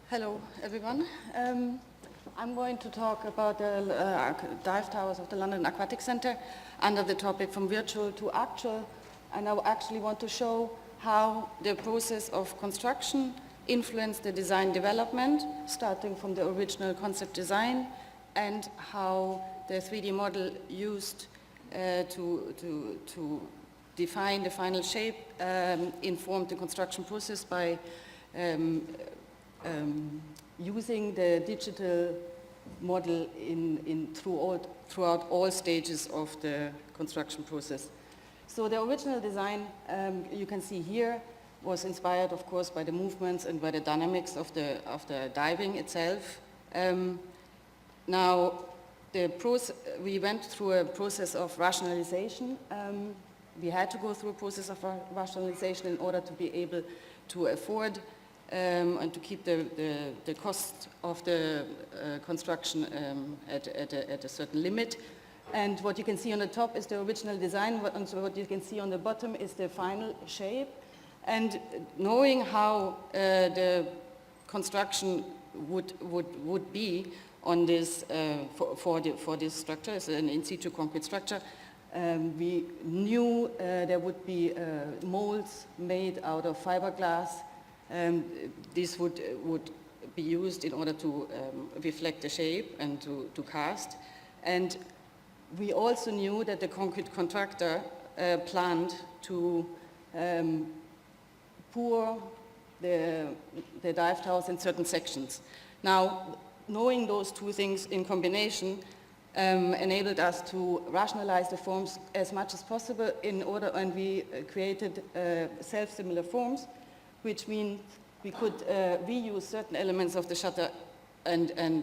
Hello, everyone. I'm going to talk about the dive towers of the London Aquatic Centre under the topic from virtual to actual, and I actually want to show how the process of construction influenced the design development, starting from the original concept design, and how the 3D model used to define the final shape informed the construction process by using the digital model throughout all stages of the construction process. So the original design, you can see here, was inspired, of course, by the movements and by the dynamics of the diving itself. Now, we went through a process of rationalization. We had to go through a process of rationalization in order to be able to afford and to keep the cost of the construction at a certain limit. And what you can see on the top is the original design, and so what you can see on the bottom is the final shape. And knowing how the construction would be on this for this structure, it's an in situ concrete structure, we knew there would be molds made out of fiberglass. This would be used in order to reflect the shape and to cast. And we also knew that the concrete contractor planned to pour the dive towers in certain sections. Now, knowing those two things in combination enabled us to rationalize the forms as much as possible and we created self-similar forms, which means we could reuse certain elements of the shutter and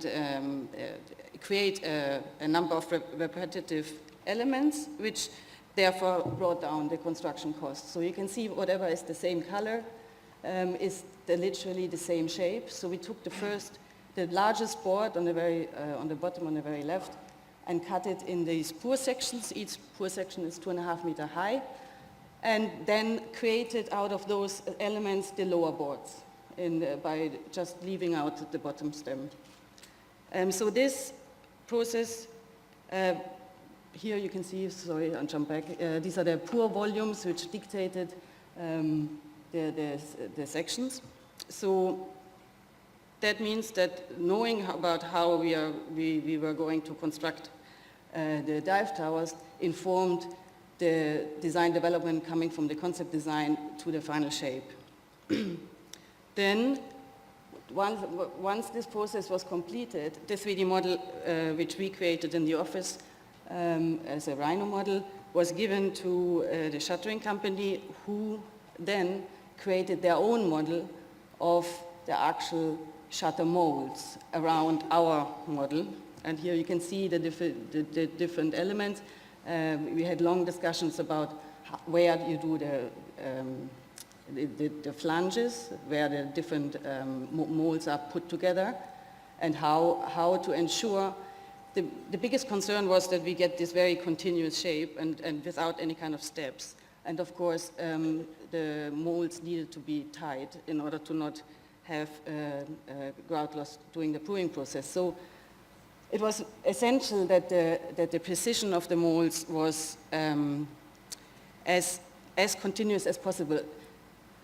create a number of repetitive elements, which therefore brought down the construction costs. So you can see whatever is the same color is literally the same shape. So we took the largest board on the bottom on the very left, and cut it in these pour sections. Each pour section is 2.5 meters high, and then created out of those elements the lower boards by just leaving out the bottom stem. So this process, here you can see, sorry, I'll jump back. These are the pour volumes which dictated the sections. So that means that knowing about how we were going to construct the dive towers informed the design development coming from the concept design to the final shape. Then, once this process was completed, the 3D model, which we created in the office as a Rhino model, was given to the shuttering company, who then created their own model of the actual shutter molds around our model. And here you can see the different elements. We had long discussions about where you do the flanges, where the different molds are put together, and how to ensure. The biggest concern was that we get this very continuous shape and without any kind of steps. And of course, the molds needed to be tight in order to not have grout loss during the pouring process. So it was essential that the precision of the molds was as continuous as possible.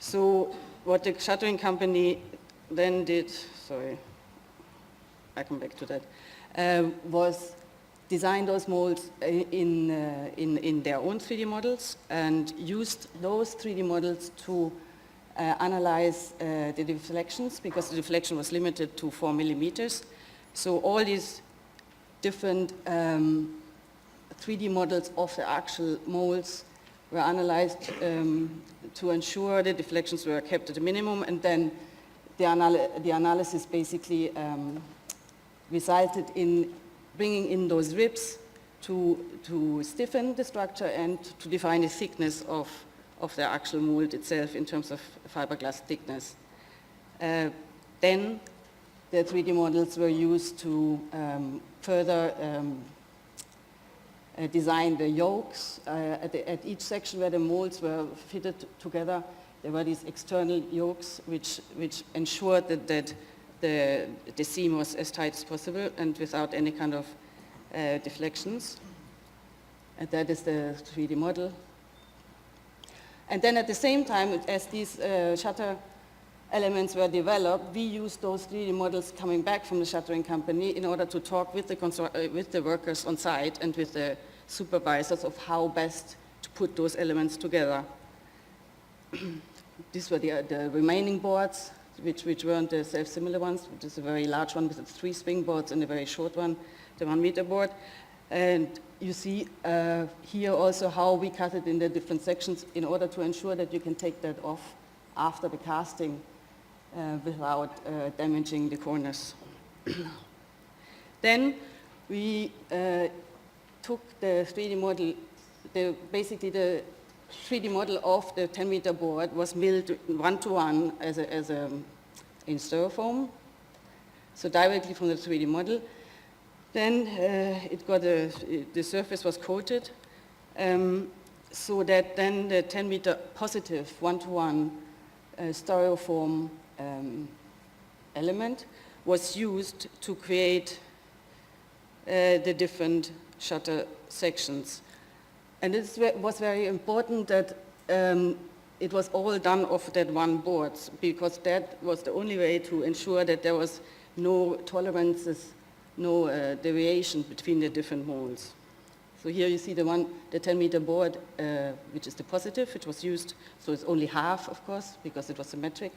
So what the shuttering company then did, sorry, I come back to that, was design those molds in their own 3D models and used those 3D models to analyze the deflections, because the deflection was limited to 4 millimeters. So all these different 3D models of the actual molds were analyzed to ensure the deflections were kept at a minimum, and then the analysis basically resulted in bringing in those ribs to stiffen the structure and to define the thickness of the actual mold itself in terms of fiberglass thickness. Then the 3D models were used to further design the yokes. At each section where the molds were fitted together, there were these external yokes which ensured that the seam was as tight as possible and without any kind of deflections. And that is the 3D model. And then at the same time, as these shutter elements were developed, we used those 3D models coming back from the shuttering company in order to talk with the workers on site and with the supervisors of how best to put those elements together. These were the remaining boards, which weren't the self-similar ones, which is a very large one with 3 swing boards and a very short one, the 1 meter board. And you see here also how we cut it in the different sections in order to ensure that you can take that off after the casting without damaging the corners. Then we took the 3D model, basically the 3D model of the 10 meter board was milled 1-to-1 in styrofoam, so directly from the 3D model. Then the surface was coated so that then the 10 meter positive 1-to-1 styrofoam element was used to create the different shutter sections. And it was very important that it was all done off that one board, because that was the only way to ensure that there was no tolerances, no deviation between the different molds. So here you see the 10 meter board, which is the positive, which was used, so it's only half, of course, because it was symmetric.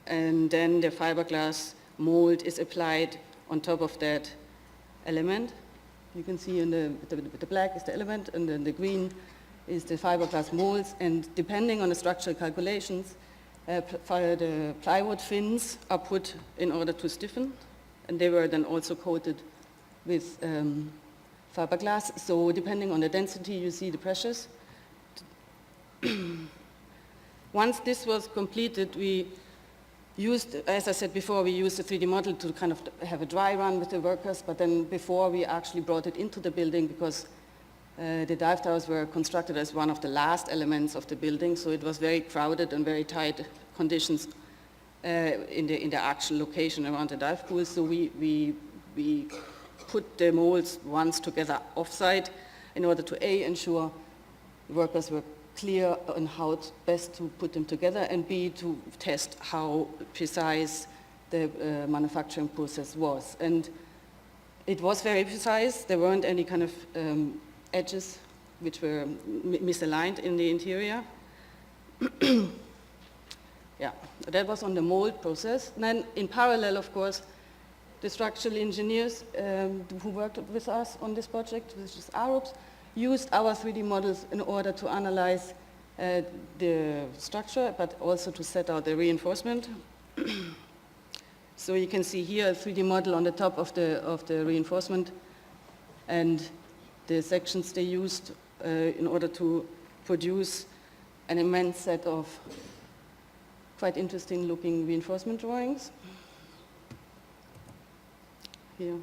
And then the fiberglass mold is applied on top of that element. You can see in the black is the element, and then the green is the fiberglass molds, and depending on the structural calculations, the plywood fins are put in order to stiffen, and they were then also coated with fiberglass. So depending on the density, you see the pressures. Once this was completed, we used, as I said before, we used the 3D model to kind of have a dry run with the workers, but then before we actually brought it into the building, because the dive towers were constructed as one of the last elements of the building, so it was very crowded and very tight conditions in the actual location around the dive pool. So we put the molds once together off-site in order to ensure workers were clear on how best to put them together, and B, to test how precise the manufacturing process was. And it was very precise. There weren't any kind of edges which were misaligned in the interior. Yeah, that was on the mold process. And then in parallel, of course, the structural engineers who worked with us on this project, which is ARUPS, used our 3D models in order to analyze the structure, but also to set out the reinforcement. So you can see here a 3D model on the top of the reinforcement, and the sections they used in order to produce an immense set of quite interesting looking reinforcement drawings. Here.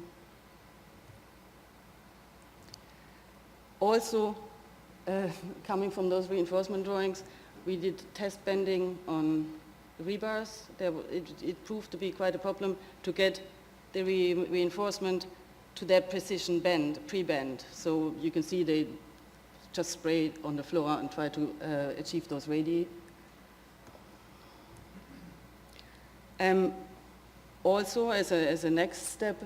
Also, coming from those reinforcement drawings, we did test bending on rebars. It proved to be quite a problem to get the reinforcement to that precision bend, pre-bend. So you can see they just spray on the floor and try to achieve those radii. Also, as a next step,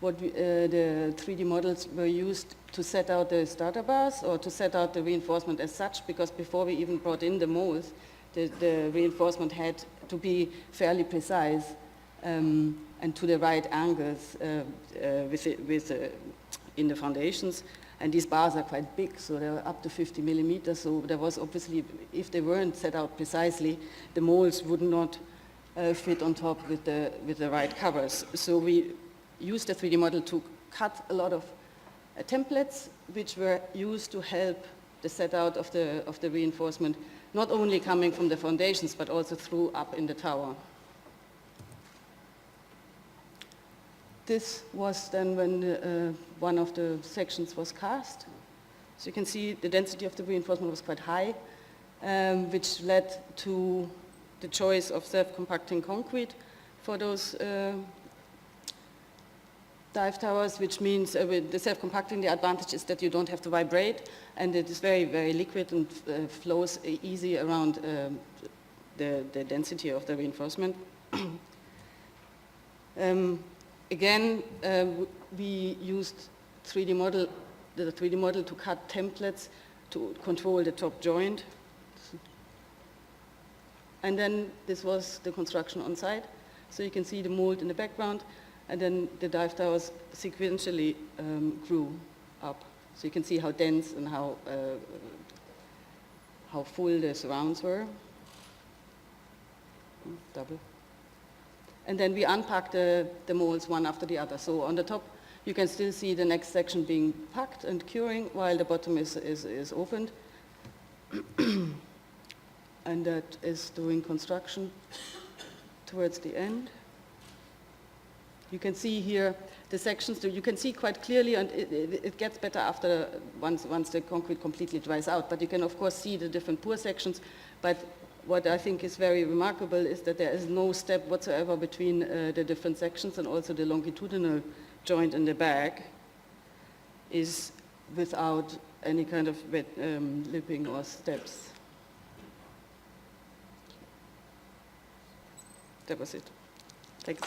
the 3D models were used to set out the starter bars or to set out the reinforcement as such, because before we even brought in the molds, the reinforcement had to be fairly precise and to the right angles in the foundations. And these bars are quite big, so they're up to 50 millimeters. So there was obviously, if they weren't set out precisely, the molds would not fit on top with the right covers. So we used the 3D model to cut a lot of templates which were used to help the set out of the reinforcement, not only coming from the foundations but also through up in the tower. This was then when one of the sections was cast. So you can see the density of the reinforcement was quite high, which led to the choice of self-compacting concrete for those dive towers, which means with the self-compacting, the advantage is that you don't have to vibrate, and it is very, very liquid and flows easy around the density of the reinforcement. Again, we used the 3D model to cut templates to control the top joint. And then this was the construction on site. So you can see the mold in the background, and then the dive towers sequentially grew up. So you can see how dense and how full the surrounds were. Double. And then we unpacked the molds one after the other. So on the top, you can still see the next section being packed and curing while the bottom is opened. And that is doing construction towards the end. You can see here the sections, you can see quite clearly, and it gets better after once the concrete completely dries out, but you can of course see the different pour sections. But what I think is very remarkable is that there is no step whatsoever between the different sections, and also the longitudinal joint in the back is without any kind of lipping or steps. That was it. Thanks.